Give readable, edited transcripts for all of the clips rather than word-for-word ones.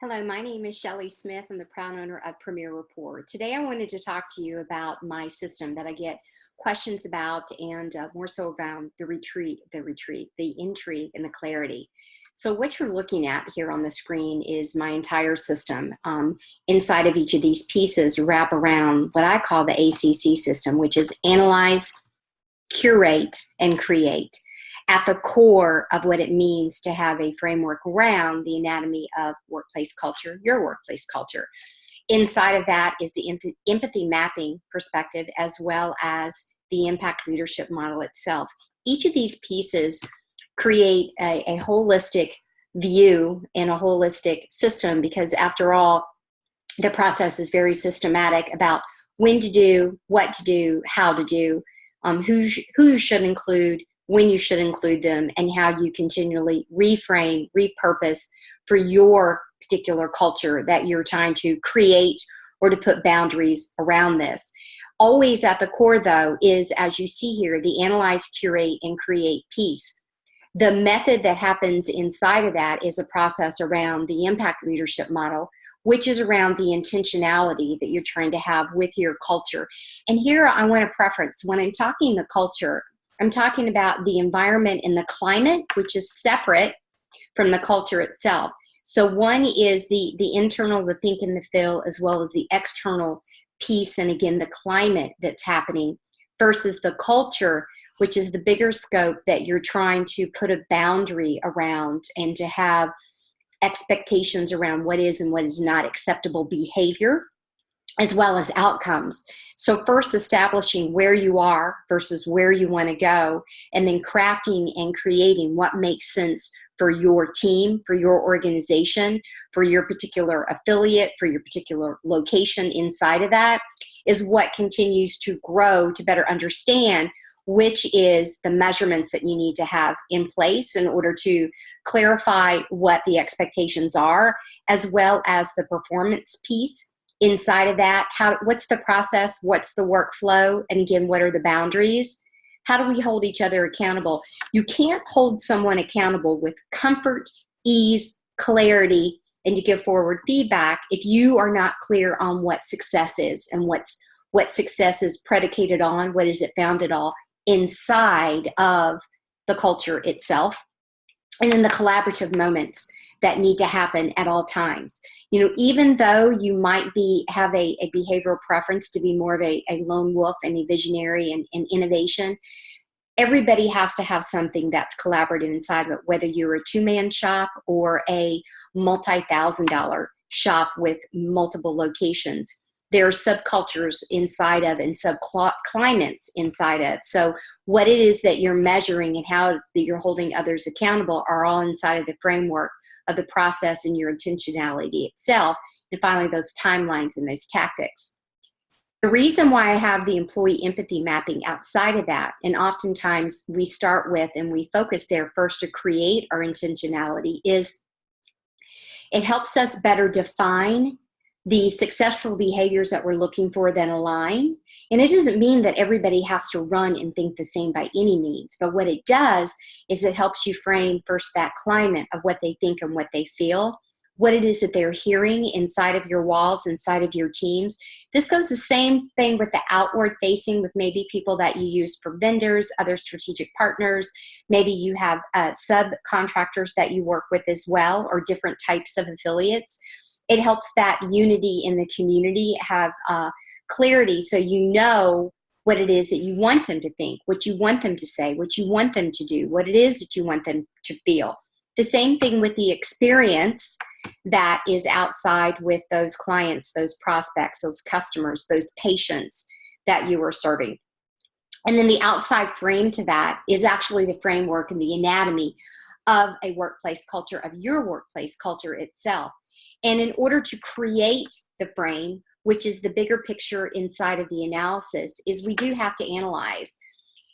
Hello, my name is Shelley Smith. I'm the proud owner of Premier Rapport. Today I wanted to talk to you about my system that I get questions about and more so around the intrigue and the clarity. So what you're looking at here on the screen is my entire system. Inside of each of these pieces wrap around what I call the ACC system, which is analyze, curate, and create. At the core of what it means to have a framework around the anatomy of workplace culture, your workplace culture. Inside of that is the empathy mapping perspective, as well as the impact leadership model itself. Each of these pieces create a holistic view and a holistic system, because after all, the process is very systematic about when to do, what to do, how to do, who you should include, when you should include them, and how you continually reframe, repurpose for your particular culture that you're trying to create or to put boundaries around this. Always at the core, though, is, as you see here, the analyze, curate, and create piece. The method that happens inside of that is a process around the impact leadership model, which is around the intentionality that you're trying to have with your culture. And here I want to preference, when I'm talking the culture, I'm talking about the environment and the climate, which is separate from the culture itself. So one is the internal, the think and the feel, as well as the external piece, and again, the climate that's happening, versus the culture, which is the bigger scope that you're trying to put a boundary around and to have expectations around what is and what is not acceptable behavior, as well as outcomes. So first establishing where you are versus where you want to go, and then crafting and creating what makes sense for your team, for your organization, for your particular affiliate, for your particular location inside of that, is what continues to grow to better understand which is the measurements that you need to have in place in order to clarify what the expectations are, as well as the performance piece. Inside of that, what's the process, what's the workflow, and again, what are the boundaries? How do we hold each other accountable? You can't hold someone accountable with comfort, ease, clarity, and to give forward feedback if you are not clear on what success is and what success is predicated on, what is it founded on inside of the culture itself, and then the collaborative moments that need to happen at all times. You know, even though you might have a behavioral preference to be more of a lone wolf and a visionary and innovation, everybody has to have something that's collaborative inside of it, whether you're a two-man shop or a multi-$1,000 shop with multiple locations. There are subcultures inside of and subclimates inside of. So what it is that you're measuring and how that you're holding others accountable are all inside of the framework of the process and your intentionality itself. And finally, those timelines and those tactics. The reason why I have the employee empathy mapping outside of that, and oftentimes we start with and we focus there first to create our intentionality, is it helps us better define the successful behaviors that we're looking for that align. And it doesn't mean that everybody has to run and think the same by any means, but what it does is it helps you frame first that climate of what they think and what they feel, what it is that they're hearing inside of your walls, inside of your teams. This goes the same thing with the outward facing, with maybe people that you use for vendors, other strategic partners. Maybe you have subcontractors that you work with as well, or different types of affiliates. It helps that unity in the community have clarity, so you know what it is that you want them to think, what you want them to say, what you want them to do, what it is that you want them to feel. The same thing with the experience that is outside with those clients, those prospects, those customers, those patients that you are serving. And then the outside frame to that is actually the framework and the anatomy of a workplace culture, of your workplace culture itself. And in order to create the frame, which is the bigger picture inside of the analysis, is we do have to analyze.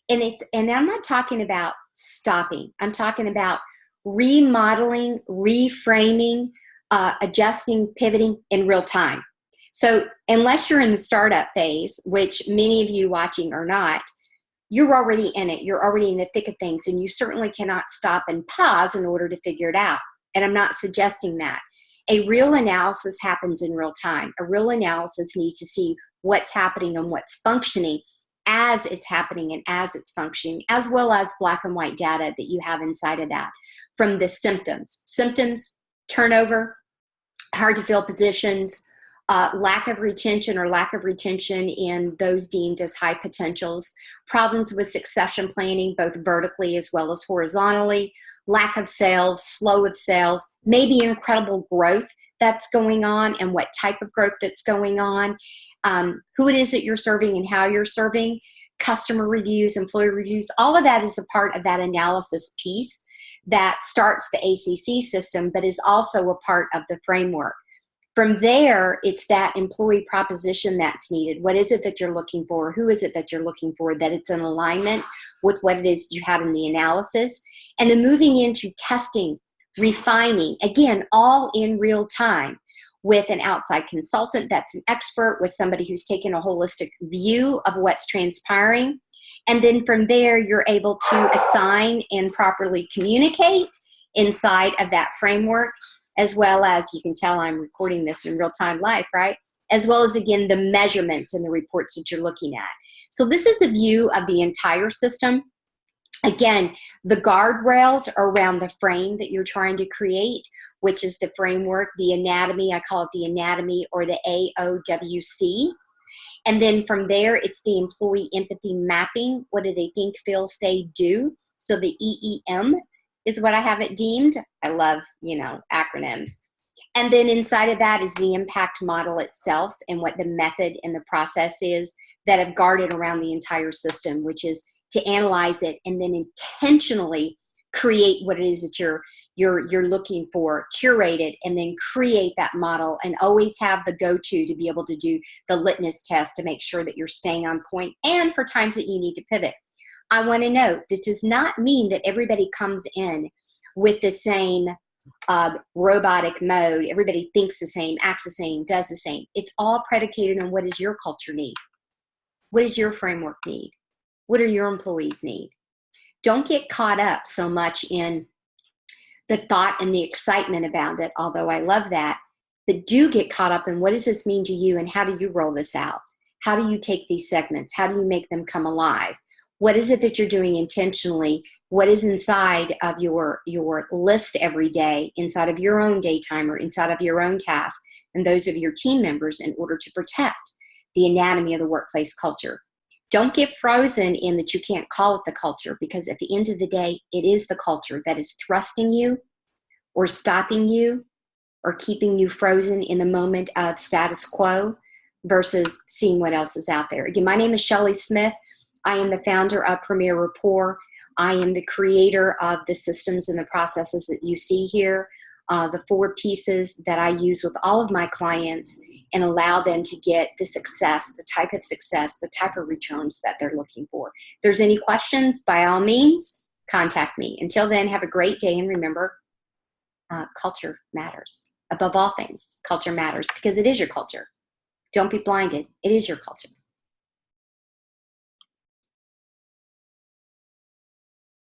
And I'm not talking about stopping. I'm talking about remodeling, reframing, adjusting, pivoting in real time. So unless you're in the startup phase, which many of you watching are not, you're already in it. You're already in the thick of things, and you certainly cannot stop and pause in order to figure it out. And I'm not suggesting that. A real analysis happens in real time. A real analysis needs to see what's happening and what's functioning as it's happening and as it's functioning, as well as black and white data that you have inside of that. From the symptoms, turnover, hard to fill positions, lack of retention or lack of retention in those deemed as high potentials, problems with succession planning, both vertically as well as horizontally, lack of sales, slow of sales, maybe incredible growth that's going on and what type of growth that's going on, who it is that you're serving and how you're serving, customer reviews, employee reviews, all of that is a part of that analysis piece that starts the ACC system, but is also a part of the framework. From there, it's that employee proposition that's needed. What is it that you're looking for? Who is it that you're looking for? That it's in alignment with what it is you had in the analysis. And then moving into testing, refining, again, all in real time with an outside consultant that's an expert, with somebody who's taken a holistic view of what's transpiring. And then from there, you're able to assign and properly communicate inside of that framework, as well as, you can tell I'm recording this in real-time live, right? As well as, again, the measurements and the reports that you're looking at. So this is a view of the entire system. Again, the guardrails are around the frame that you're trying to create, which is the framework, the anatomy, I call it the anatomy, or the AoWC. And then from there, it's the employee empathy mapping. What do they think, feel, say, do? So the EEM is what I have it deemed. I love, acronyms. And then inside of that is the impact model itself and what the method and the process is that have guarded around the entire system, which is to analyze it and then intentionally create what it is that you're looking for, curate it, and then create that model, and always have the go-to to be able to do the litmus test to make sure that you're staying on point, and for times that you need to pivot. I want to note, this does not mean that everybody comes in with the same robotic mode. Everybody thinks the same, acts the same, does the same. It's all predicated on what does your culture need? What does your framework need? What do your employees need? Don't get caught up so much in the thought and the excitement about it, although I love that, but do get caught up in what does this mean to you and how do you roll this out? How do you take these segments? How do you make them come alive? What is it that you're doing intentionally? What is inside of your list every day, inside of your own day timer, inside of your own task, and those of your team members, in order to protect the anatomy of the workplace culture? Don't get frozen in that you can't call it the culture, because at the end of the day, it is the culture that is thrusting you or stopping you or keeping you frozen in the moment of status quo versus seeing what else is out there. Again, my name is Shelly Smith. I am the founder of Premier Rapport. I am the creator of the systems and the processes that you see here, the 4 pieces that I use with all of my clients and allow them to get the success, the type of returns that they're looking for. If there's any questions, by all means, contact me. Until then, have a great day, and remember, culture matters. Above all things, culture matters, because it is your culture. Don't be blinded. It is your culture.